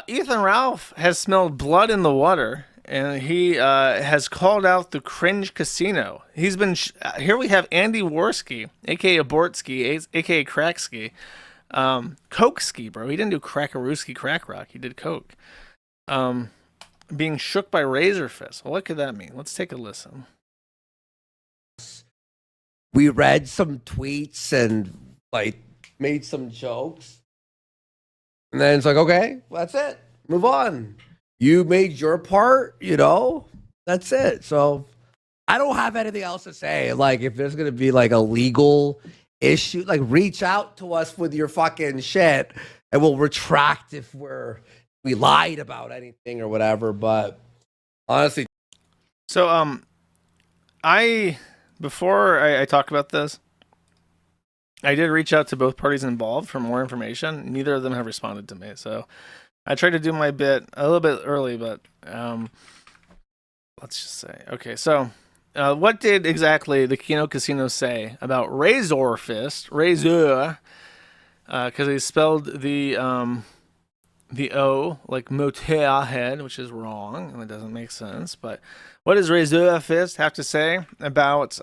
Ethan Ralph has smelled blood in the water, and he has called out the Cringe Casino. He's been here. We have Andy Warski, aka Abortski, aka Crackski, Cokeski, bro. He didn't do Crackarooski Crack Rock. He did Coke. Being shook by Razorfist. Well, what could that mean? Let's take a listen. We read some tweets and like made some jokes. And then it's like, okay, well, that's it. Move on. You made your part, that's it. So I don't have anything else to say. Like, if there's going to be like a legal issue, like reach out to us with your fucking shit and we'll retract if we lied about anything or whatever. But honestly. So, before I talk about this, I did reach out to both parties involved for more information. Neither of them have responded to me. So I tried to do my bit a little bit early, but let's just say. Okay, so what did exactly the Kino Casino say about Razorfist? Razor, because he spelled the O like Motorhead, which is wrong and it doesn't make sense. But what does Razorfist have to say about,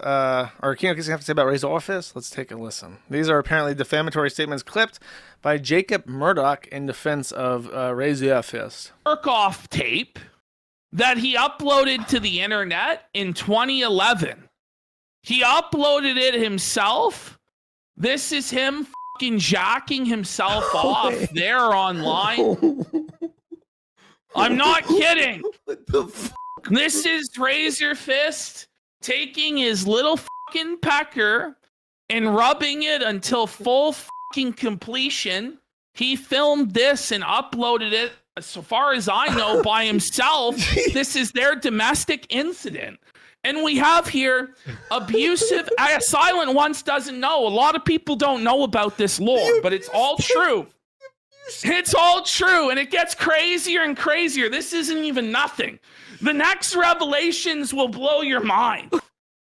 or Kino Casino have to say about Razorfist? Let's take a listen. These are apparently defamatory statements clipped by Jacob Murdoch in defense of Razorfist. Jerk-off tape that he uploaded to the internet in 2011. He uploaded it himself. This is him fucking jacking himself off there online. I'm not kidding. What the fuck? This is Razorfist taking his little fucking pecker and rubbing it until full fucking completion. He filmed this and uploaded it, so far as I know, by himself. This is their domestic incident. And we have here abusive. Silent Ones doesn't know. A lot of people don't know about this lore, but it's all true. It's all true, and it gets crazier and crazier. This isn't even nothing. The next revelations will blow your mind.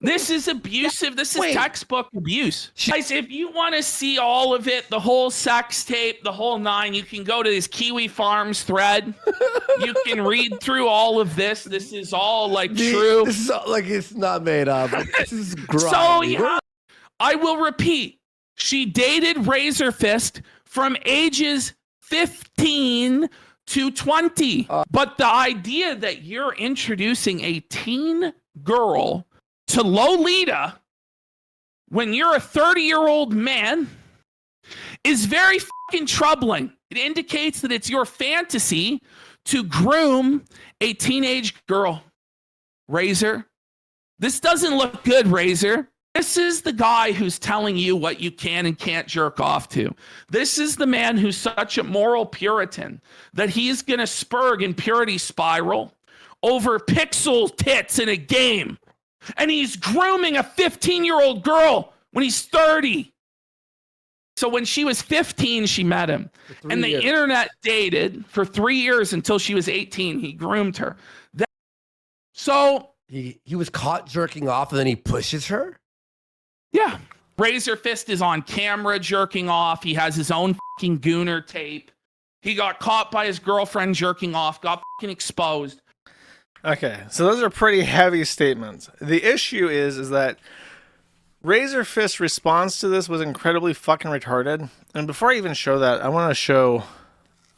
This is abusive. This is textbook abuse. Guys, if you want to see all of it, the whole sex tape, the whole nine, you can go to this Kiwi Farms thread. You can read through all of this. This is all like true. This is like it's not made up. This is So yeah, I will repeat. She dated Razorfist from ages 15 to 20. But the idea that you're introducing a teen girl to Lolita when you're a 30-year-old man is very fucking troubling. It indicates that it's your fantasy to groom a teenage girl. Razor, this doesn't look good, Razor. This is the guy who's telling you what you can and can't jerk off to. This is the man who's such a moral Puritan that he's going to spurg in purity spiral over pixel tits in a game. And he's grooming a 15-year-old girl when he's 30. So when she was 15, she met him. And the internet dated for 3 years until she was 18. He groomed her. So he was caught jerking off and then he pushes her? Yeah. Razorfist is on camera jerking off. He has his own fucking gooner tape. He got caught by his girlfriend jerking off, got fucking exposed. Okay, so those are pretty heavy statements. The issue is that Razorfist's response to this was incredibly fucking retarded. And before I even show that, I want to show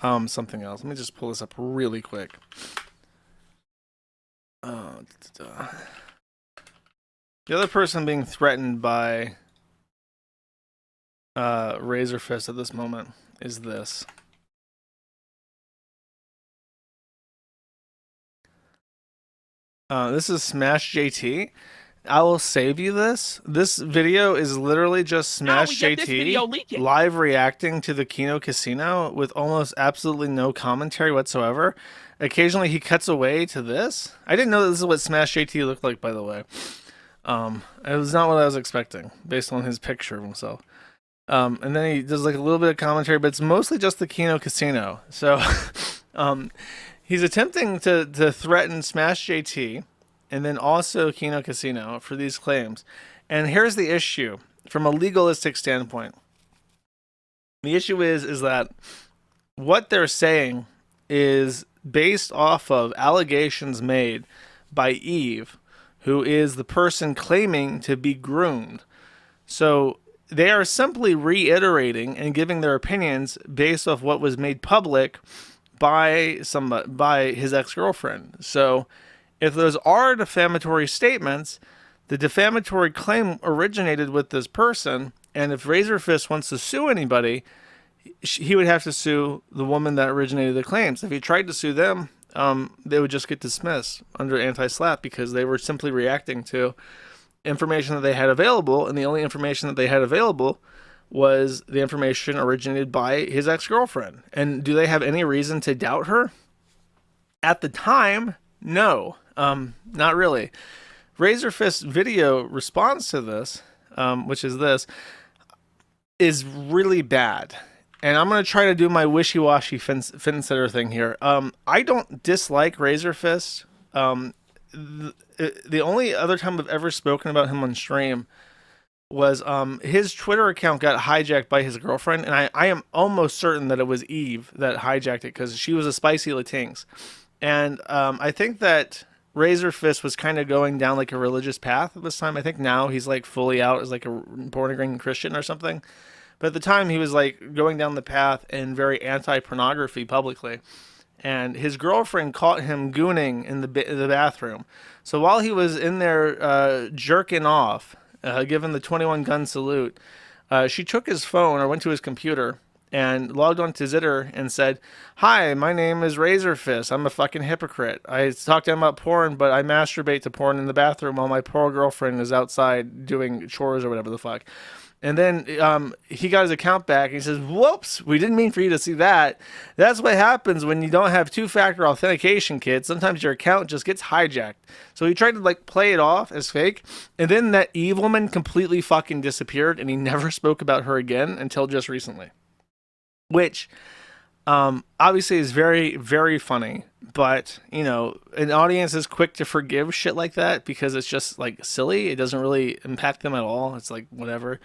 something else. Let me just pull this up really quick. The other person being threatened by Razorfist at this moment is this. This is Smash JT. I will save you this. This video is literally just Smash JT live reacting to the Kino Casino with almost absolutely no commentary whatsoever. Occasionally he cuts away to this. I didn't know that this is what Smash JT looked like, by the way. It was not what I was expecting based on his picture of himself. And then he does like a little bit of commentary, but it's mostly just the Kino Casino. So he's attempting to threaten Smash JT and then also Kino Casino for these claims. And here's the issue from a legalistic standpoint. The issue is that what they're saying is based off of allegations made by Eve, who is the person claiming to be groomed. So they are simply reiterating and giving their opinions based off what was made public by his ex-girlfriend. So if those are defamatory statements, the defamatory claim originated with this person, and if Razorfist wants to sue anybody, he would have to sue the woman that originated the claims. If he tried to sue them, they would just get dismissed under anti-SLAPP because they were simply reacting to information that they had available, and the only information that they had available was the information originated by his ex-girlfriend. And do they have any reason to doubt her? At the time, no, not really. Razorfist's video response to this, which is this, is really bad. And I'm going to try to do my wishy-washy fin sitter thing here. I don't dislike Razorfist. The only other time I've ever spoken about him on stream was his Twitter account got hijacked by his girlfriend, and I am almost certain that it was Eve that hijacked it because she was a spicy Latinx. And I think that Razorfist was kind of going down like a religious path at this time. I think now he's like fully out as like a born-again Christian or something. But at the time, he was like going down the path and very anti-pornography publicly. And his girlfriend caught him gooning in the bathroom. So while he was in there jerking off, giving the 21 gun salute, she took his phone or went to his computer and logged on to Zitter and said, "Hi, my name is Razorfist. I'm a fucking hypocrite. I talk to him about porn, but I masturbate to porn in the bathroom while my poor girlfriend is outside doing chores or whatever the fuck." And then he got his account back. And he says, "Whoops, we didn't mean for you to see that. That's what happens when you don't have two-factor authentication, kids. Sometimes your account just gets hijacked." So he tried to like play it off as fake. And then that Eve woman completely fucking disappeared, and he never spoke about her again until just recently. Which obviously is very, very funny. But, you know, an audience is quick to forgive shit like that because it's just like silly. It doesn't really impact them at all. It's like whatever.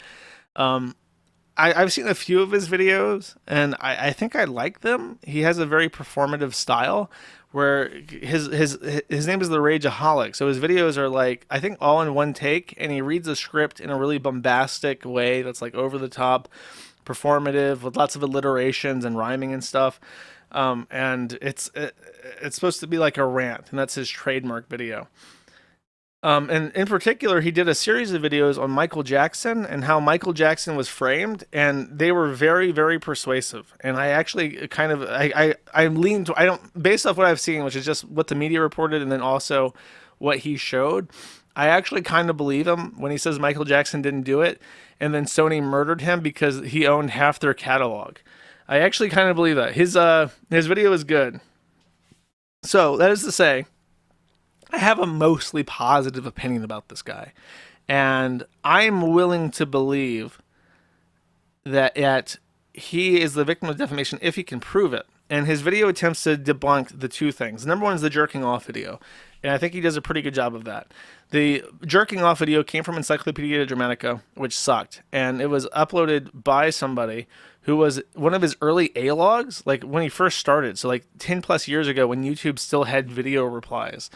I've seen a few of his videos, and I think I like them. He has a very performative style where his name is the Rageaholic. So his videos are like, I think all in one take, and he reads a script in a really bombastic way that's like over the top, performative with lots of alliterations and rhyming and stuff. And it's supposed to be like a rant, and that's his trademark video. And in particular, he did a series of videos on Michael Jackson and how Michael Jackson was framed, and they were very, very persuasive. And I actually kind of, I lean to, I don't, based off what I've seen, which is just what the media reported and then also what he showed, I actually kind of believe him when he says Michael Jackson didn't do it, and then Sony murdered him because he owned half their catalog. I actually kind of believe that. His video is good. So, that is to say, I have a mostly positive opinion about this guy. And I'm willing to believe that he is the victim of defamation if he can prove it. And his video attempts to debunk the two things. Number one is the jerking off video. And I think he does a pretty good job of that. The jerking off video came from Encyclopedia Dramatica, which sucked. And it was uploaded by somebody who was one of his early A-logs, like when he first started. So like 10 plus years ago when YouTube still had video replies.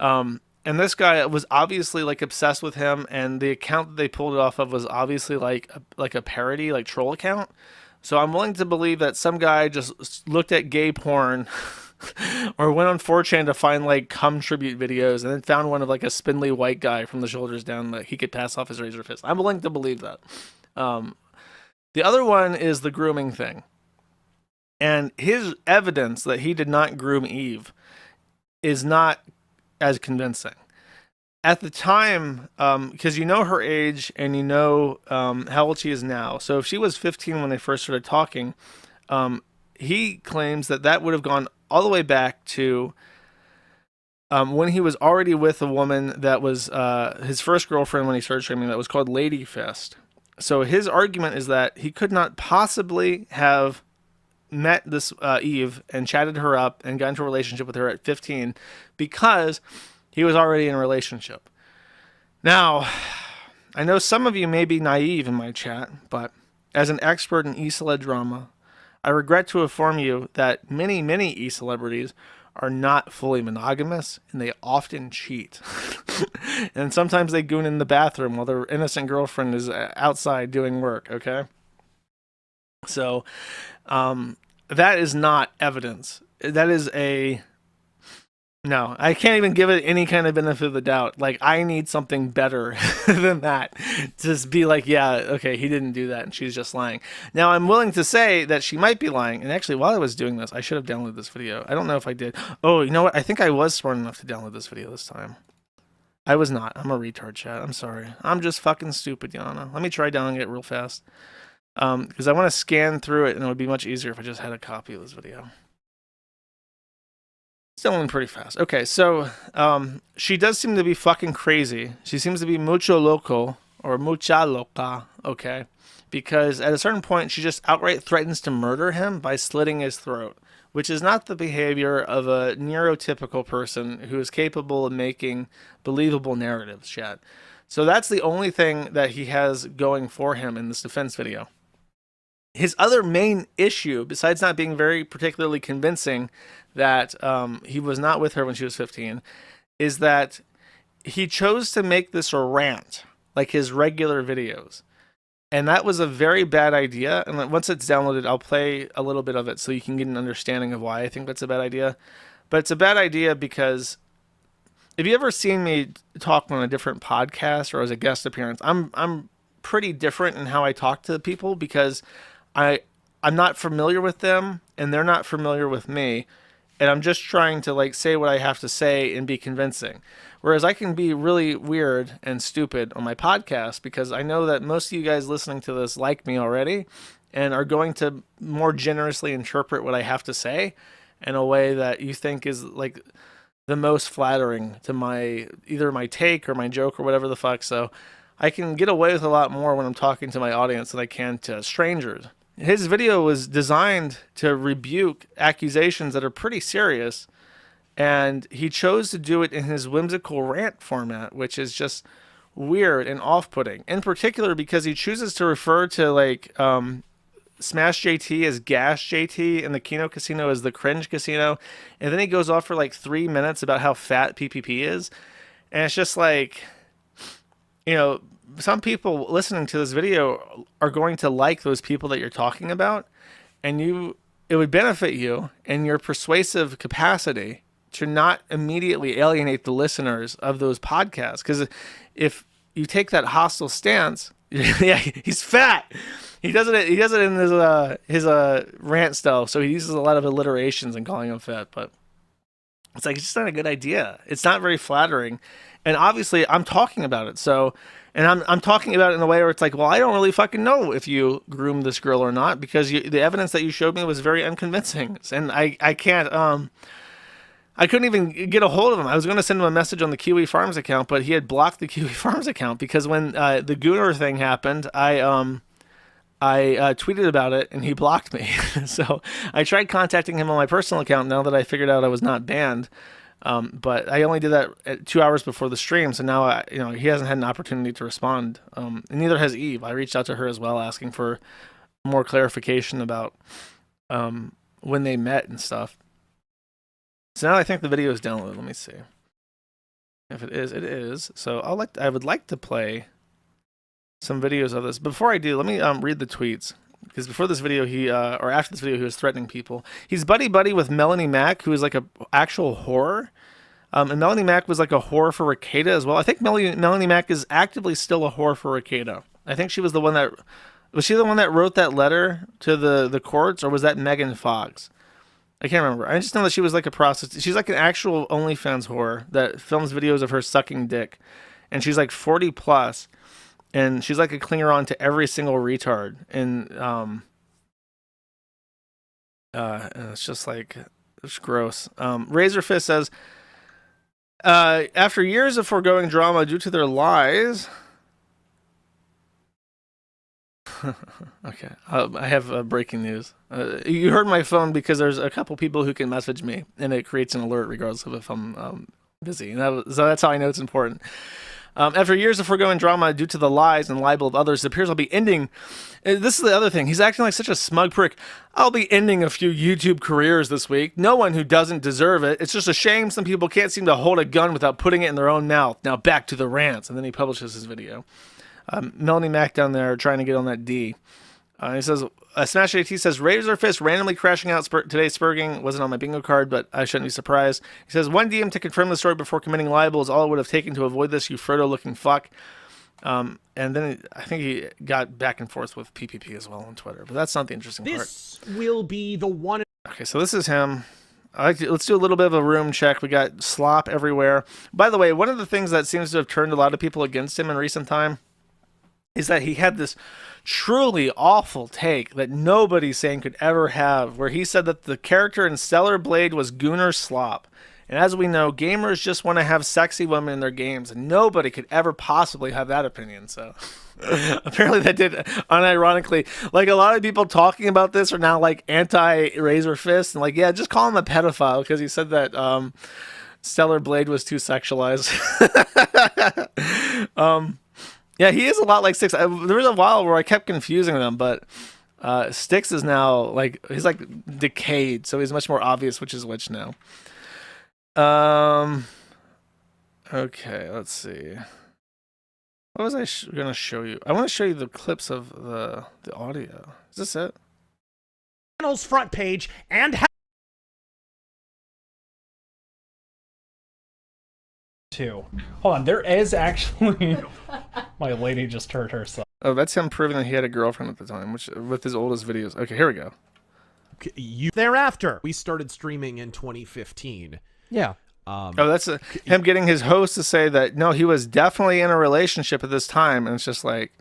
And this guy was obviously like obsessed with him, and the account that they pulled it off of was obviously like a parody, like troll account. So I'm willing to believe that some guy just looked at gay porn or went on 4chan to find like cum tribute videos and then found one of like a spindly white guy from the shoulders down that he could pass off as Razorfist. I'm willing to believe that. The other one is the grooming thing. And his evidence that he did not groom Eve is not as convincing. At the time, because you know her age and you know how old she is now. So if she was 15 when they first started talking, he claims that would have gone all the way back to when he was already with a woman that was his first girlfriend when he started streaming, that was called Lady Fist. So his argument is that he could not possibly have met this Eve and chatted her up and got into a relationship with her at 15 because he was already in a relationship. Now, I know some of you may be naive in my chat, but as an expert in e-celeb drama, I regret to inform you that many e-celebrities are not fully monogamous, and they often cheat. And sometimes they goon in the bathroom while their innocent girlfriend is outside doing work, okay? So, that is not evidence. That is no, I can't even give it any kind of benefit of the doubt. Like, I need something better than that. Just be like, yeah, okay, he didn't do that, and she's just lying. Now, I'm willing to say that she might be lying, and actually, while I was doing this, I should have downloaded this video. I don't know if I did. Oh, you know what? I think I was smart enough to download this video this time. I was not. I'm a retard, chat. I'm sorry. I'm just fucking stupid, Yana. Let me try downloading it real fast. Because I want to scan through it, and it would be much easier if I just had a copy of this video. Still in pretty fast. Okay, so she does seem to be fucking crazy. She seems to be mucho loco or mucha loca, okay? Because at a certain point, she just outright threatens to murder him by slitting his throat, which is not the behavior of a neurotypical person who is capable of making believable narratives, chat. So that's the only thing that he has going for him in this defense video. His other main issue, besides not being very particularly convincing that he was not with her when she was 15, is that he chose to make this a rant, like his regular videos. And that was a very bad idea. And once it's downloaded, I'll play a little bit of it so you can get an understanding of why I think that's a bad idea. But it's a bad idea because if you ever seen me talk on a different podcast or as a guest appearance, I'm pretty different in how I talk to people because I'm not familiar with them and they're not familiar with me. And I'm just trying to like say what I have to say and be convincing. Whereas I can be really weird and stupid on my podcast because I know that most of you guys listening to this like me already and are going to more generously interpret what I have to say in a way that you think is like the most flattering to either my take or my joke or whatever the fuck. So I can get away with a lot more when I'm talking to my audience than I can to strangers. His video was designed to rebuke accusations that are pretty serious, and he chose to do it in his whimsical rant format, which is just weird and off-putting. In particular, because he chooses to refer to like Smash JT as Gas JT and the Kino Casino as the Cringe Casino, and then he goes off for like 3 minutes about how fat PPP is, and it's just like, you know, some people listening to this video are going to like those people that you're talking about, and it would benefit you in your persuasive capacity to not immediately alienate the listeners of those podcasts. Because if you take that hostile stance, yeah, he's fat. He does it in his rant style, so he uses a lot of alliterations in calling him fat, but it's like, it's just not a good idea. It's not very flattering. And obviously I'm talking about it. So, and I'm talking about it in a way where it's like, well, I don't really fucking know if you groomed this girl or not, because the evidence that you showed me was very unconvincing. And I can't, I couldn't even get a hold of him. I was going to send him a message on the Kiwi Farms account, but he had blocked the Kiwi Farms account because when the Gooner thing happened, I tweeted about it and he blocked me. So I tried contacting him on my personal account now that I figured out I was not banned. But I only did that at 2 hours before the stream, so now he hasn't had an opportunity to respond. And neither has Eve. I reached out to her as well, asking for more clarification about when they met and stuff. So now I think the video is downloaded. Let me see. If it is, it is. So I would like to play some videos of this. Before I do, let me read the tweets. Because before this video, or after this video, he was threatening people. He's buddy with Melanie Mack, who is like a actual whore. And Melanie Mack was like a whore for Ricada as well. I think Melanie Mack is actively still a whore for Ricada. I think she was the one that, was she the one that wrote that letter to the courts, or was that Megan Fox? I can't remember. I just know that she was like a prostitute. She's like an actual OnlyFans whore that films videos of her sucking dick. And she's like 40 plus. And she's like a clinger on to every single retard. And it's just like, it's gross. Razorfist says, after years of foregoing drama due to their lies. Okay, I have breaking news. You heard my phone because there's a couple people who can message me, and it creates an alert regardless of if I'm busy. And so that's how I know it's important. After years of foregoing drama due to the lies and libel of others, it appears I'll be ending. This is the other thing. He's acting like such a smug prick. I'll be ending a few YouTube careers this week. No one who doesn't deserve it. It's just a shame some people can't seem to hold a gun without putting it in their own mouth. Now back to the rants. And then he publishes his video. Melanie Mack down there trying to get on that D. He says, Smash AT says, Razorfist randomly crashing out today spurging. Wasn't on my bingo card, but I shouldn't be surprised. He says, one DM to confirm the story before committing libel is all it would have taken to avoid this, you Frodo-looking fuck. And then I think he got back and forth with PPP as well on Twitter. But that's not the interesting part. This will be the one... Okay, so this is him. Let's do a little bit of a room check. We got slop everywhere. By the way, one of the things that seems to have turned a lot of people against him in recent time is that he had this truly awful take that nobody sane could ever have, where he said that the character in Stellar Blade was Gunnar Slop. And as we know, gamers just want to have sexy women in their games, and nobody could ever possibly have that opinion. So apparently that did unironically. Like, a lot of people talking about this are now like anti-Razorfist and like, yeah, just call him a pedophile because he said that Stellar Blade was too sexualized. Yeah, he is a lot like Styx. There was a while where I kept confusing them, but Styx is now like, he's like decayed, so he's much more obvious which is which now. Okay, let's see. What was I gonna show you? I want to show you the clips of the audio. Is this it? Channel's front page and... Hold on, there is actually... My lady just hurt herself. Oh, that's him proving that he had a girlfriend at the time, which with his oldest videos. Okay, here we go. Thereafter, we started streaming in 2015. Yeah. Oh, that's him getting his host to say that, no, he was definitely in a relationship at this time. And it's just like,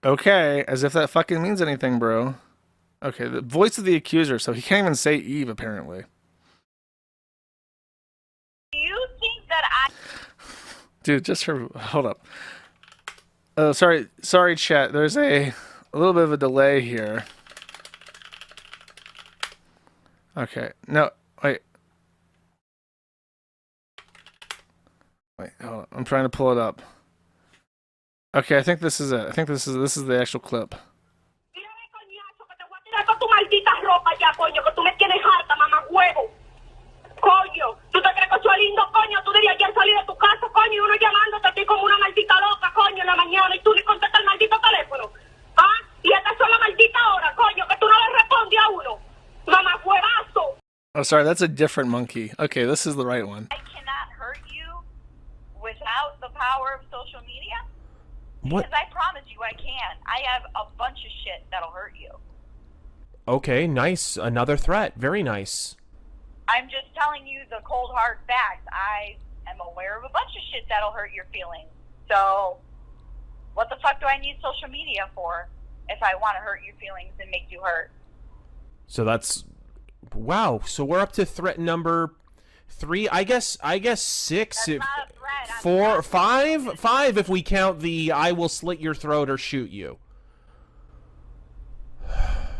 okay, as if that fucking means anything, bro. Okay, the voice of the accuser. So he can't even say Eve, apparently. Do you think that I... Dude, just hold up. Oh, sorry, chat. There's a little bit of a delay here. Okay, no, wait, hold on. I'm trying to pull it up. Okay, I think this is it. I think this is the actual clip. Coño, tú te crees que soy lindo, coño, tú deberías ya salir de tu casa, coño, y uno llamándote a ti como una maldita loca, coño, en la mañana, y tú ni contestas el maldito teléfono. ¿Ah? Y esta es la maldita hora, coño, que tú no le respondes a uno. Mamá huevazo. Oh, sorry, that's a different monkey. Okay, this is the right one. I cannot hurt you without the power of social media. What? Because I promise you I can. I have a bunch of shit that'll hurt you. Okay, nice. Another threat. Very nice. I'm just telling you the cold hard facts. I am aware of a bunch of shit that'll hurt your feelings. So, what the fuck do I need social media for if I want to hurt your feelings and make you hurt? So that's... Wow. So we're up to threat number 3. I guess 6. That's not a threat. 4, 5? 5 if we count the I will slit your throat or shoot you.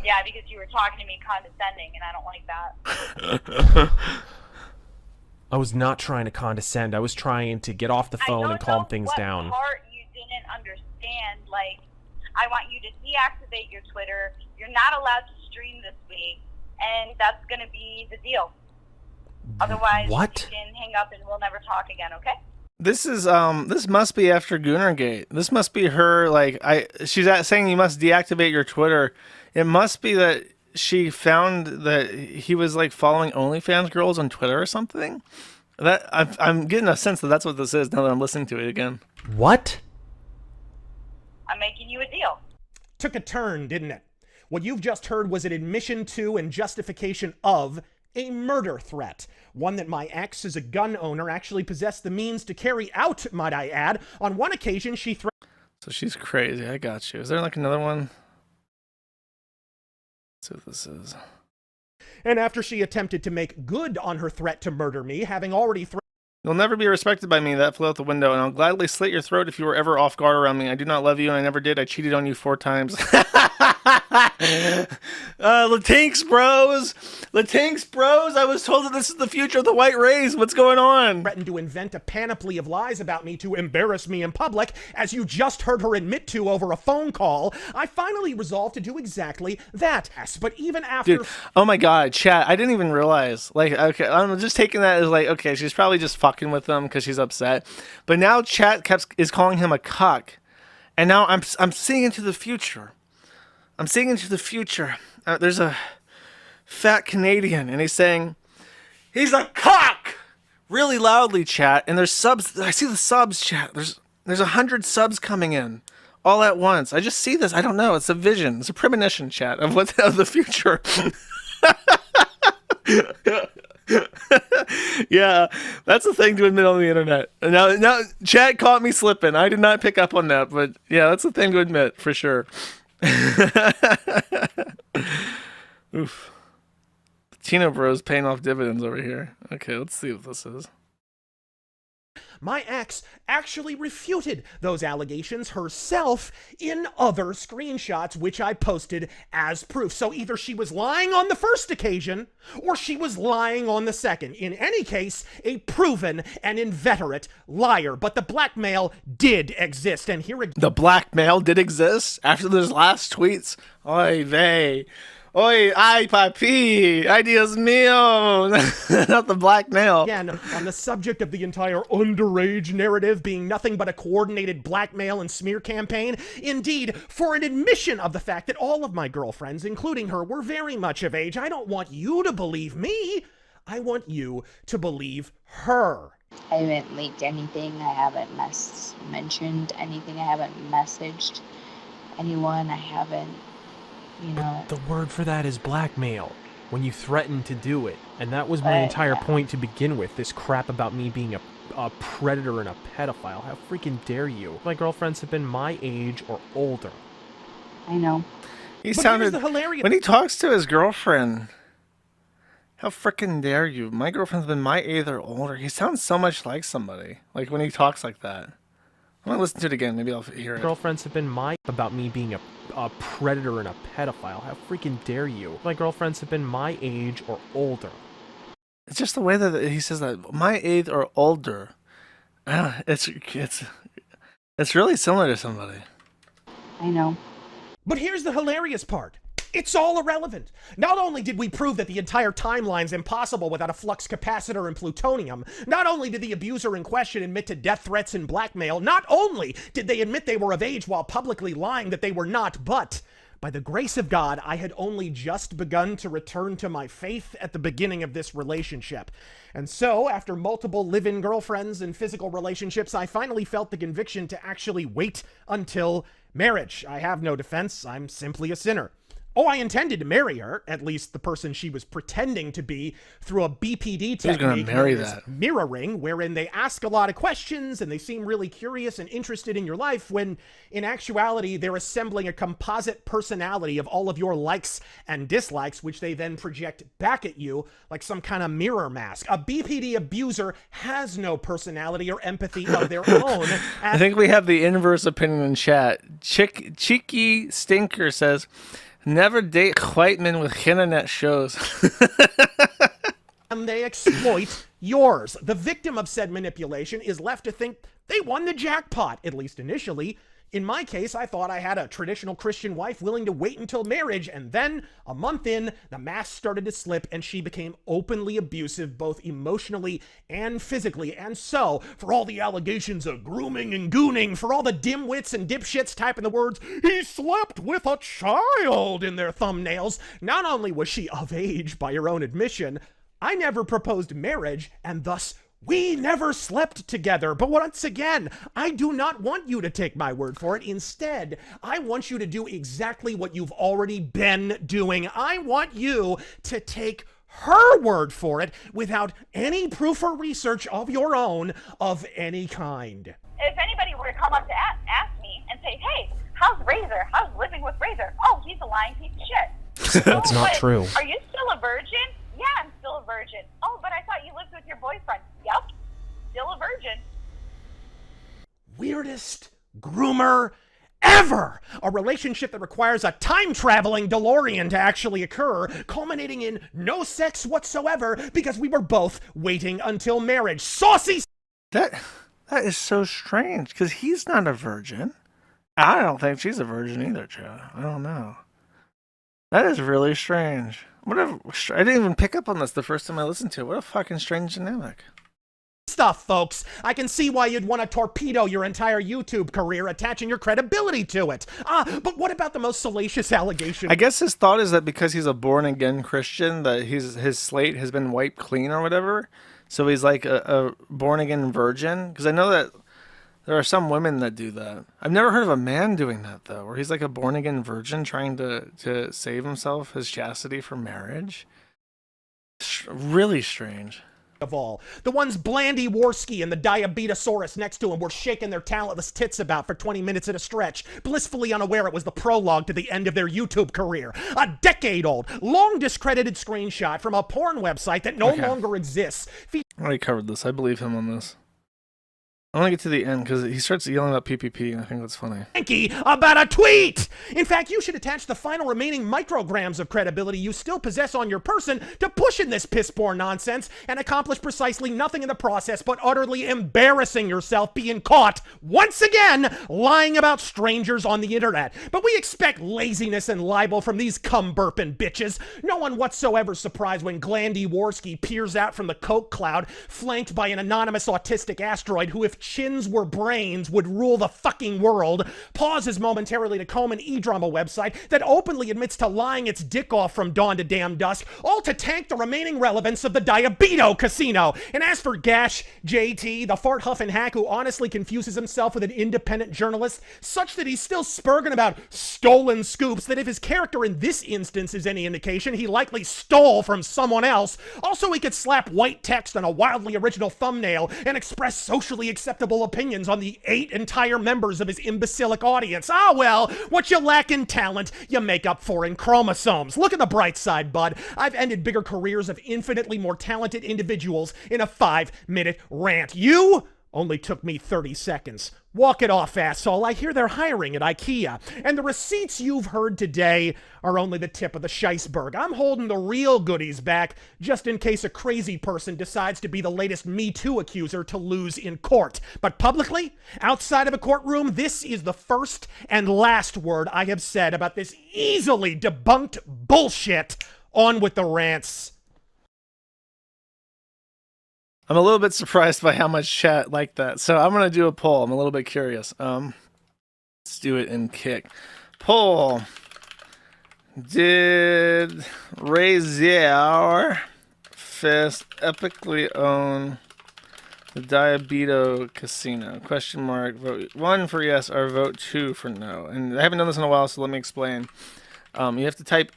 Yeah, because you were talking to me condescending, and I don't like that. I was not trying to condescend. I was trying to get off the phone and calm things down. What part you didn't understand. Like, I want you to deactivate your Twitter. You're not allowed to stream this week, and that's going to be the deal. Otherwise, what? You can hang up and we'll never talk again, okay? This is this must be after Gunnergate. This must be her, like, she's saying you must deactivate your Twitter. It must be that she found that he was like following OnlyFans girls on Twitter or something. That I'm getting a sense that that's what this is now that I'm listening to it again. What? I'm making you a deal. Took a turn, didn't it? What you've just heard was an admission to and justification of a murder threat. One that my ex, as a gun owner, actually possessed the means to carry out, might I add. On one occasion, she threatened... So she's crazy. I got you. Is there like another one? Let's see what this is. And after she attempted to make good on her threat to murder me, having already threatened... You'll never be respected by me. That flew out the window, and I'll gladly slit your throat if you were ever off guard around me. I do not love you, and I never did. I cheated on you 4 times. Latinx bros. Latinx bros. I was told that this is the future of the white race. What's going on? Threatened to invent a panoply of lies about me to embarrass me in public, as you just heard her admit to over a phone call. I finally resolved to do exactly that. But even after... Dude, oh my god, chat, I didn't even realize. Like, okay, I'm just taking that as like, okay, she's probably just fucking with him because she's upset. But now chat is calling him a cuck. And now I'm seeing into the future. I'm seeing into the future. There's a fat Canadian, and he's saying, he's a cock! Really loudly, chat. And there's subs. I see the subs, chat. There's 100 subs coming in all at once. I just see this. I don't know. It's a vision. It's a premonition, chat, of what's of the future. Yeah, that's the thing to admit on the internet. Now, chat caught me slipping. I did not pick up on that, but yeah, that's the thing to admit for sure. Oof. Tino Bros paying off dividends over here. Okay, let's see what this is. My ex actually refuted those allegations herself in other screenshots, which I posted as proof. So either she was lying on the first occasion, or she was lying on the second. In any case, a proven and inveterate liar. But the blackmail did exist, and here again... The blackmail did exist? After those last tweets? Oy vey. Oy, ay, papi, ay, Dios mío. Not the blackmail. Again, on the subject of the entire underage narrative being nothing but a coordinated blackmail and smear campaign, indeed, for an admission of the fact that all of my girlfriends, including her, were very much of age, I don't want you to believe me. I want you to believe her. I haven't leaked anything. I haven't mentioned anything. I haven't messaged anyone. I haven't... The word for that is blackmail. When you threaten to do it. And that was my entire point to begin with. This crap about me being a predator and a pedophile. How freaking dare you? My girlfriends have been my age or older. I know. He sounded... When he talks to his girlfriend... How freaking dare you? My girlfriend's been my age or older. He sounds so much like somebody. Like when he talks like that. I'm gonna listen to it again. Maybe I'll hear it. Girlfriends have been about me being a predator and a pedophile. How freaking dare you? My girlfriends have been my age or older. It's just the way that he says that. My age or older. It's really similar to somebody. I know. But here's the hilarious part. It's all irrelevant. Not only did we prove that the entire timeline's impossible without a flux capacitor and plutonium, not only did the abuser in question admit to death threats and blackmail, not only did they admit they were of age while publicly lying that they were not, but by the grace of God, I had only just begun to return to my faith at the beginning of this relationship. And so, after multiple live-in girlfriends and physical relationships, I finally felt the conviction to actually wait until marriage. I have no defense. I'm simply a sinner. Oh, I intended to marry her, at least the person she was pretending to be, through a BPD technique known as mirroring, wherein they ask a lot of questions and they seem really curious and interested in your life, when in actuality they're assembling a composite personality of all of your likes and dislikes, which they then project back at you like some kind of mirror mask. A BPD abuser has no personality or empathy of their own. I think we have the inverse opinion in chat. Cheeky Stinker says... Never date white men with internet shows. And they exploit yours. The victim of said manipulation is left to think they won the jackpot, at least initially. In my case, I thought I had a traditional Christian wife willing to wait until marriage, and then, a month in, the mask started to slip and she became openly abusive, both emotionally and physically. And so, for all the allegations of grooming and gooning, for all the dimwits and dipshits typing the words, "He slept with a child" in their thumbnails, not only was she of age by her own admission, I never proposed marriage, and thus we never slept together. But once again, I do not want you to take my word for it. Instead, I want you to do exactly what you've already been doing. I want you to take her word for it without any proof or research of your own of any kind. If anybody were to come up to ask me and say, "Hey, how's Razor? How's living with Razor?" "Oh, he's a lying piece of shit." That's not true. Are you still a virgin? "Yeah, I'm still a virgin." "Oh, but I thought you lived with your boyfriend." "Yep, still a virgin." Weirdest groomer ever. A relationship that requires a time-traveling DeLorean to actually occur, culminating in no sex whatsoever because we were both waiting until marriage. Saucy. That is so strange because he's not a virgin. I don't think she's a virgin either, Joe. I don't know. That is really strange. I didn't even pick up on this the first time I listened to it. What a fucking strange dynamic. Stuff, folks. I can see why you'd want to torpedo your entire YouTube career, attaching your credibility to it. But what about the most salacious allegation? I guess his thought is that because he's a born-again Christian, that his slate has been wiped clean or whatever. So he's like a born-again virgin. Because I know that there are some women that do that. I've never heard of a man doing that, though, where he's like a born-again virgin trying to save himself, his chastity for marriage. Really strange. Of all. The ones Blandy Warski and the Diabetosaurus next to him were shaking their talentless tits about for 20 minutes at a stretch, blissfully unaware it was the prologue to the end of their YouTube career. A decade-old, long discredited screenshot from a porn website that no longer exists. I already covered this. I believe him on this. I want to get to the end because he starts yelling about PPP, and I think that's funny. Frankie about a tweet! In fact, you should attach the final remaining micrograms of credibility you still possess on your person to push in this piss-poor nonsense and accomplish precisely nothing in the process but utterly embarrassing yourself being caught, once again, lying about strangers on the internet. But we expect laziness and libel from these cum-burping bitches. No one whatsoever surprised when Glandy Warski peers out from the coke cloud, flanked by an anonymous autistic asteroid who, if chins were brains, would rule the fucking world, pauses momentarily to comb an e-drama website that openly admits to lying its dick off from dawn to damn dusk, all to tank the remaining relevance of the Kino Casino. And as for Gash JT, the fart-huffing hack who honestly confuses himself with an independent journalist, such that he's still spurging about stolen scoops that if his character in this instance is any indication, he likely stole from someone else. Also, he could slap white text on a wildly original thumbnail and express socially acceptable opinions on the 8 entire members of his imbecilic audience. Well, what you lack in talent, you make up for in chromosomes. Look at the bright side, bud. I've ended bigger careers of infinitely more talented individuals in a 5-minute rant. You only took me 30 seconds. Walk it off, asshole. I hear they're hiring at IKEA. And the receipts you've heard today are only the tip of the scheissberg. I'm holding the real goodies back just in case a crazy person decides to be the latest Me Too accuser to lose in court. But publicly, outside of a courtroom, this is the first and last word I have said about this easily debunked bullshit. On with the rants. I'm a little bit surprised by how much chat liked that. So I'm going to do a poll. I'm a little bit curious. Let's do it in Kick. Poll. Did Razorfist epically own the Kino Casino? Question mark. Vote 1 for yes or vote 2 for no. And I haven't done this in a while, so let me explain. You have to type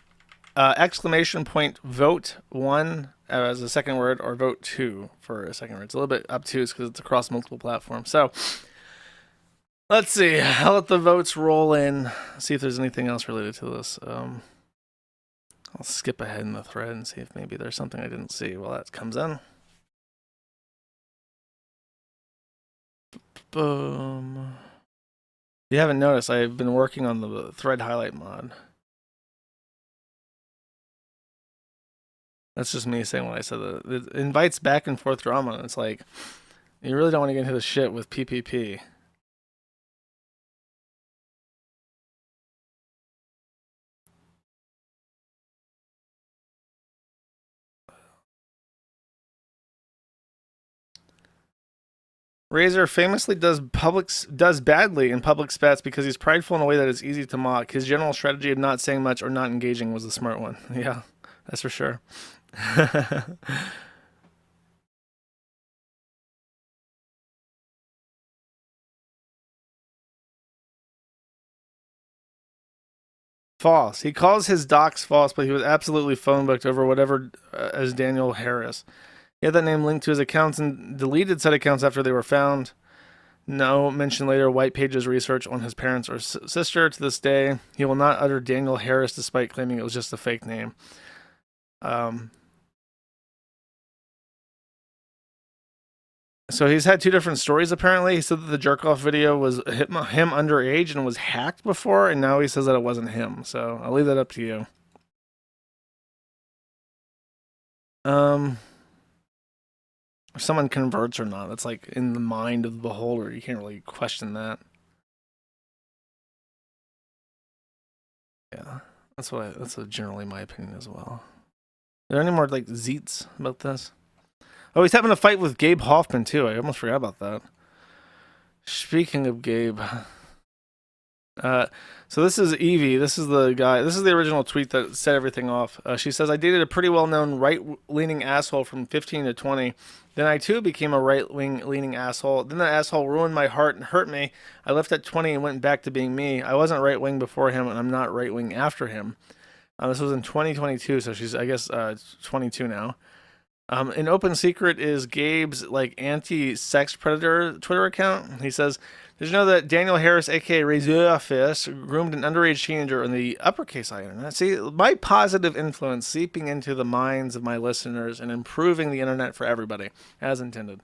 exclamation point vote 1 as a second word, or vote 2 for a second word. It's a little bit obtuse because it's across multiple platforms. So let's see. I'll let the votes roll in. See if there's anything else related to this. I'll skip ahead in the thread and see if maybe there's something I didn't see while that comes in. Boom. If you haven't noticed, I've been working on the thread highlight mod. That's just me saying what I said. It invites back and forth drama, and it's like, you really don't want to get into the shit with PPP. Razor famously does badly in public spats because he's prideful in a way that is easy to mock. His general strategy of not saying much or not engaging was the smart one. Yeah, that's for sure. False. He calls his docs false, but he was absolutely phone booked over whatever as Daniel Harris. He had that name linked to his accounts and deleted said accounts after they were found. No mention later White Pages research on his parents or sister. To this day, he will not utter Daniel Harris despite claiming it was just a fake name. So he's had two different stories, apparently. He said that the jerk-off video was him underage and was hacked before, and now he says that it wasn't him. So I'll leave that up to you. If someone converts or not, that's like in the mind of the beholder. You can't really question that. Yeah, that's generally my opinion as well. Are there any more like zeets about this? Oh, he's having a fight with Gabe Hoffman too. I almost forgot about that. Speaking of Gabe, so this is Evie. This is the guy. This is the original tweet that set everything off. She says, I dated a pretty well-known right-leaning asshole from 15 to 20. Then I too became a right-leaning asshole. Then the asshole ruined my heart and hurt me. I left at 20 and went back to being me. I wasn't right-wing before him, and I'm not right-wing after him. This was in 2022, so she's, I guess, 22 now. An open secret is Gabe's like anti-sex predator Twitter account. He says, did you know that Daniel Harris, aka Razorfist, groomed an underage teenager on the uppercase I internet? See, my positive influence seeping into the minds of my listeners and improving the internet for everybody, as intended.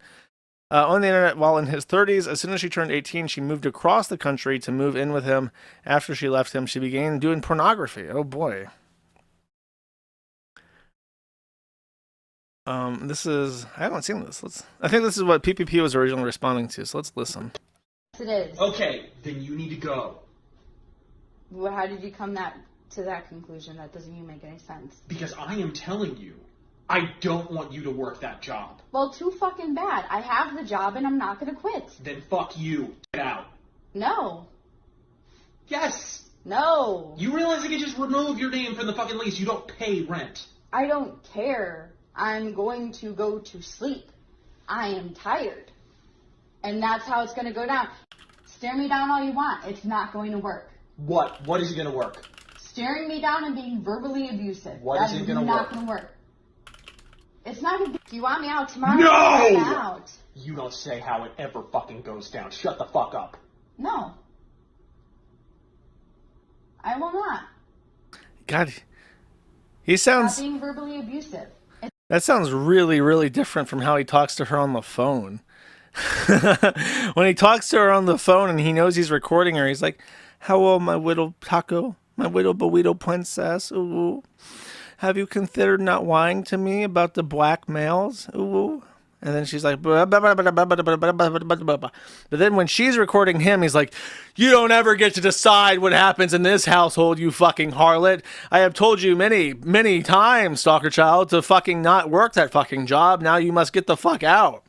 On the internet while in his 30s, as soon as she turned 18, she moved across the country to move in with him. After she left him, she began doing pornography. Oh boy. This is, I haven't seen this. I think this is what PPP was originally responding to, so let's listen. It is. Okay, then you need to go. Well, how did you come to that conclusion? That doesn't even make any sense. Because I am telling you, I don't want you to work that job. Well, too fucking bad. I have the job and I'm not gonna quit. Then fuck you. Get out. No. Yes. No. You realize I can just remove your name from the fucking lease. You don't pay rent. I don't care. I'm going to go to sleep. I am tired. And that's how it's going to go down. Stare me down all you want. It's not going to work. What? What isn't going to work? Staring me down and being verbally abusive. What isn't going to work? That's not going to work. It's not going to be... Do you want me out tomorrow? No! I'm out. You don't say how it ever fucking goes down. Shut the fuck up. No. I will not. God, he sounds... Stop being verbally abusive. That sounds really, really different from how he talks to her on the phone. When he talks to her on the phone and he knows he's recording her, he's like, hello, my little taco, my little burrito princess. Ooh. Have you considered not lying to me about the black males? Ooh. And then she's like, but then when she's recording him, he's like, you don't ever get to decide what happens in this household, you fucking harlot. I have told you many, many times, stalker child, to fucking not work that fucking job. Now you must get the fuck out.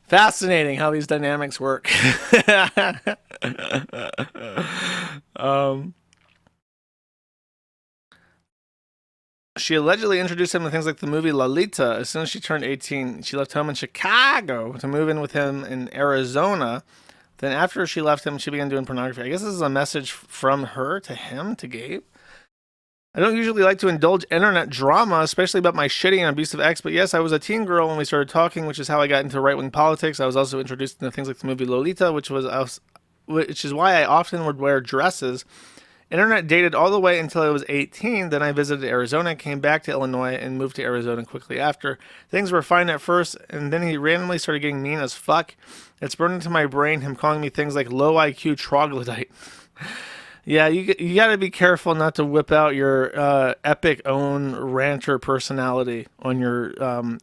Fascinating how these dynamics work. She allegedly introduced him to things like the movie Lolita. As soon as she turned 18, she left home in Chicago to move in with him in Arizona. Then after she left him, she began doing pornography. I guess this is a message from her to him, to Gabe. I don't usually like to indulge internet drama, especially about my shitty and abusive ex, but yes, I was a teen girl when we started talking, which is how I got into right-wing politics. I was also introduced to things like the movie Lolita, which is why I often would wear dresses. Internet dated all the way until I was 18. Then I visited Arizona, came back to Illinois, and moved to Arizona quickly after. Things were fine at first, and then he randomly started getting mean as fuck. It's burned into my brain, him calling me things like low IQ troglodyte. Yeah, you got to be careful not to whip out your epic own ranter personality on your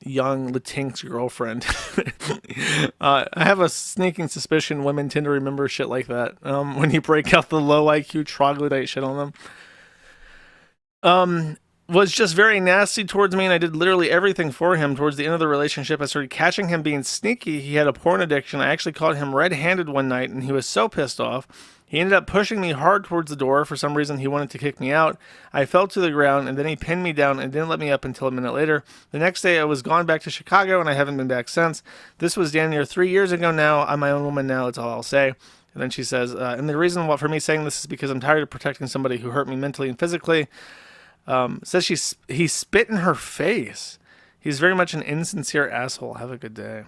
young Latinx girlfriend. I have a sneaking suspicion women tend to remember shit like that when you break out the low IQ troglodyte shit on them. Was just very nasty towards me, and I did literally everything for him. Towards the end of the relationship, I started catching him being sneaky. He had a porn addiction. I actually caught him red-handed one night, and he was so pissed off. He ended up pushing me hard towards the door. For some reason, he wanted to kick me out. I fell to the ground, and then he pinned me down and didn't let me up until a minute later. The next day, I was gone back to Chicago, and I haven't been back since. This was damn near 3 years ago now. I'm my own woman now. That's all I'll say. And then she says, and the reason for me saying this is because I'm tired of protecting somebody who hurt me mentally and physically. Says he spit in her face. He's very much an insincere asshole. Have a good day.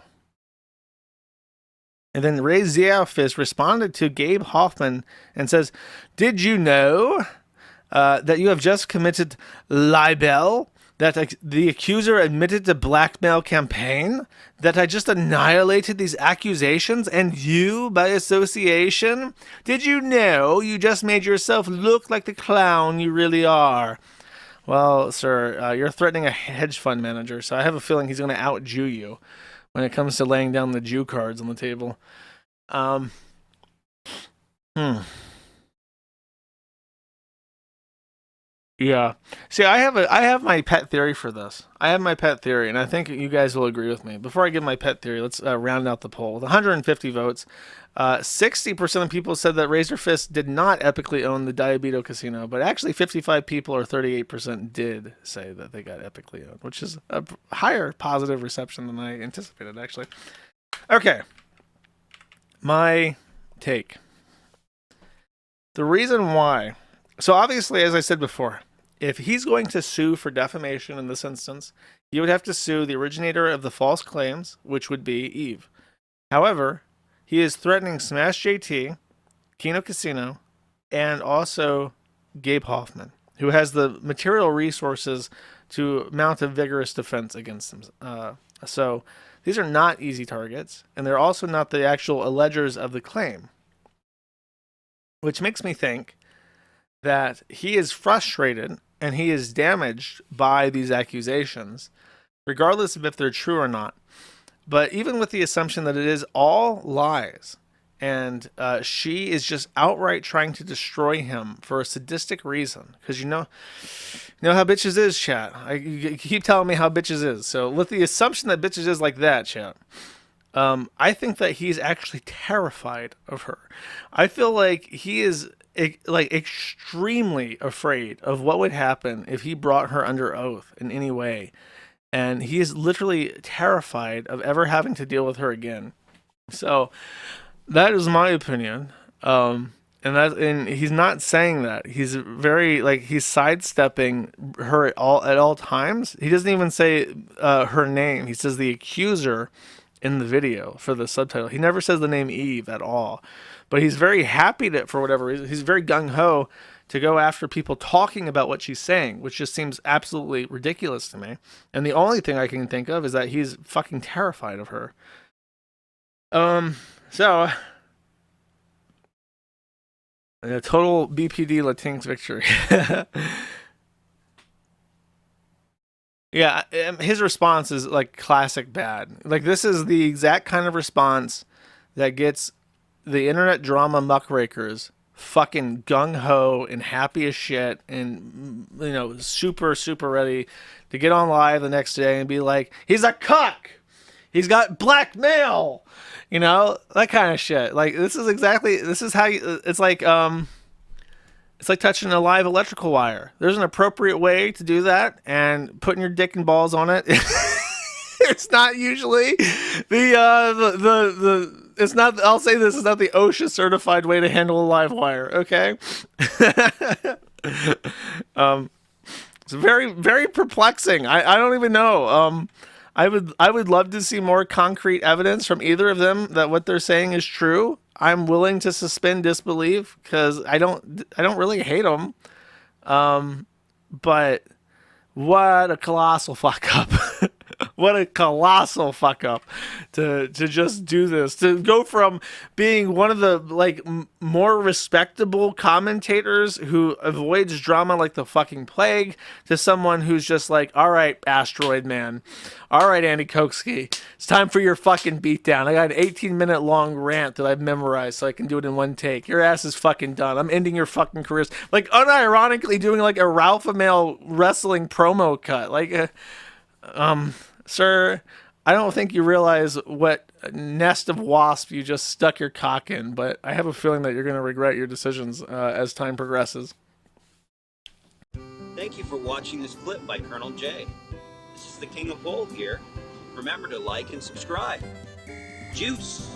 And then Razorfist responded to Gabe Hoffman and says, did you know that you have just committed libel that the accuser admitted to blackmail campaign, that I just annihilated these accusations, and you, by association, did you know you just made yourself look like the clown you really are? Well, sir, you're threatening a hedge fund manager, so I have a feeling he's going to out-Jew you when it comes to laying down the Jew cards on the table. Yeah. See, I have my pet theory for this. I have my pet theory, and I think you guys will agree with me. Before I give my pet theory, let's round out the poll. With 150 votes, 60% of people said that Razorfist did not epically own the Kino Casino, but actually 55 people, or 38%, did say that they got epically owned, which is a higher positive reception than I anticipated, actually. Okay. My take. The reason why... So obviously, as I said before, if he's going to sue for defamation in this instance, he would have to sue the originator of the false claims, which would be Eve. However, he is threatening Smash JT, Kino Casino, and also Gabe Hoffman, who has the material resources to mount a vigorous defense against him. So these are not easy targets, and they're also not the actual allegers of the claim, which makes me think that he is frustrated and he is damaged by these accusations, regardless of if they're true or not. But even with the assumption that it is all lies, and she is just outright trying to destroy him for a sadistic reason, because you know how bitches is, chat. You keep telling me how bitches is. So with the assumption that bitches is like that, chat, I think that he's actually terrified of her. I feel like he is extremely afraid of what would happen if he brought her under oath in any way, and he is literally terrified of ever having to deal with her again. So that is my opinion, and he's not saying that. He's very he's sidestepping her at all times. He doesn't even say her name. He says the accuser in the video for the subtitle. He never says the name Eve at all. But he's very happy that, for whatever reason, he's very gung-ho to go after people talking about what she's saying, which just seems absolutely ridiculous to me. And the only thing I can think of is that he's fucking terrified of her. So a total BPD Latinx victory. Yeah, his response is like classic bad. Like, this is the exact kind of response that gets the internet drama muckrakers fucking gung-ho and happy as shit and, super, super ready to get on live the next day and be like, he's a cuck! He's got blackmail! That kind of shit. Like, this is how it's like touching a live electrical wire. There's an appropriate way to do that, and putting your dick and balls on it. It's not usually it's not, I'll say this is not the OSHA certified way to handle a live wire. Okay. It's very, very perplexing. I don't even know. I would love to see more concrete evidence from either of them that what they're saying is true. I'm willing to suspend disbelief because I don't really hate them. But what a colossal fuck up. What a colossal fuck up to just do this, to go from being one of the more respectable commentators who avoids drama like the fucking plague to someone who's just like, all right, Asteroid Man, all right, Andy Koksky, it's time for your fucking beatdown. I got an 18-minute long rant that I've memorized so I can do it in one take. Your ass is fucking done. I'm ending your fucking careers. Like, unironically doing like a Ralph Amell wrestling promo cut. Sir, I don't think you realize what nest of wasps you just stuck your cock in, but I have a feeling that you're going to regret your decisions as time progresses. Thank you for watching this clip by Colonel J. This is the King of Bold here. Remember to like and subscribe. Juice!